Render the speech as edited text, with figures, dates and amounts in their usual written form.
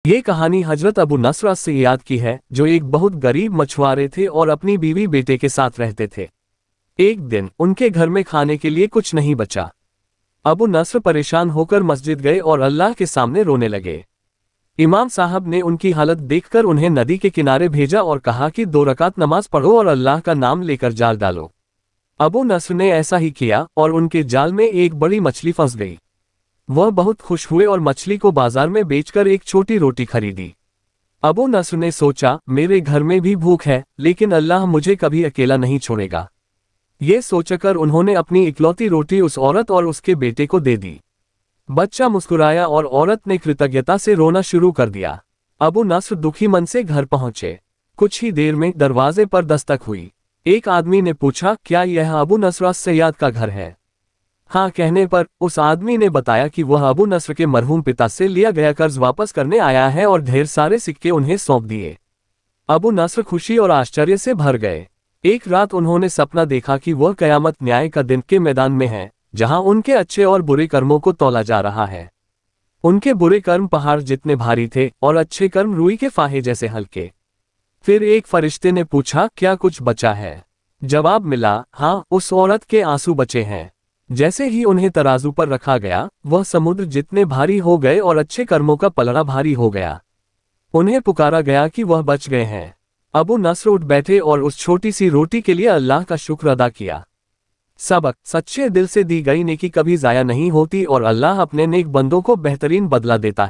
ये कहानी हजरत अबू नस्र से याद की है, जो एक बहुत गरीब मछुआरे थे और अपनी बीवी बेटे के साथ रहते थे। एक दिन उनके घर में खाने के लिए कुछ नहीं बचा। अबू नस्र परेशान होकर मस्जिद गए और अल्लाह के सामने रोने लगे। इमाम साहब ने उनकी हालत देखकर उन्हें नदी के किनारे भेजा और कहा कि 2 रकात नमाज पढ़ो और अल्लाह का नाम लेकर जाल डालो। अबू नस्र ने ऐसा ही किया और उनके जाल में एक बड़ी मछली फंस गई। वह बहुत खुश हुए और मछली को बाजार में बेचकर एक छोटी रोटी खरीदी। अबू नस्र ने सोचा, मेरे घर में भी भूख है, लेकिन अल्लाह मुझे कभी अकेला नहीं छोड़ेगा। ये सोचकर उन्होंने अपनी इकलौती रोटी उस औरत और उसके बेटे को दे दी। बच्चा मुस्कुराया और औरत ने कृतज्ञता से रोना शुरू कर दिया। अबू नस्र दुखी मन से घर पहुंचे। कुछ ही देर में दरवाजे पर दस्तक हुई। एक आदमी ने पूछा, क्या यह अबू नस्र सैयद का घर है? हाँ कहने पर उस आदमी ने बताया कि वह अबू नस्र के मरहूम पिता से लिया गया कर्ज वापस करने आया है और ढेर सारे सिक्के उन्हें सौंप दिए। अबू नस्र खुशी और आश्चर्य से भर गए। एक रात उन्होंने सपना देखा कि वह कयामत न्याय का दिन के मैदान में है, जहां उनके अच्छे और बुरे कर्मों को तौला जा रहा है। उनके बुरे कर्म पहाड़ जितने भारी थे और अच्छे कर्म रुई के फाहे जैसे हल्के। फिर एक फरिश्ते ने पूछा, क्या कुछ बचा है? जवाब मिला, हाँ, उस औरत के आंसू बचे हैं। जैसे ही उन्हें तराजू पर रखा गया, वह समुद्र जितने भारी हो गए और अच्छे कर्मों का पलड़ा भारी हो गया। उन्हें पुकारा गया कि वह बच गए हैं। अबू नस्र उठ बैठे और उस छोटी सी रोटी के लिए अल्लाह का शुक्र अदा किया। सबक: सच्चे दिल से दी गई नेकी कभी जाया नहीं होती और अल्लाह अपने नेक बंदों को बेहतरीन बदला देता है।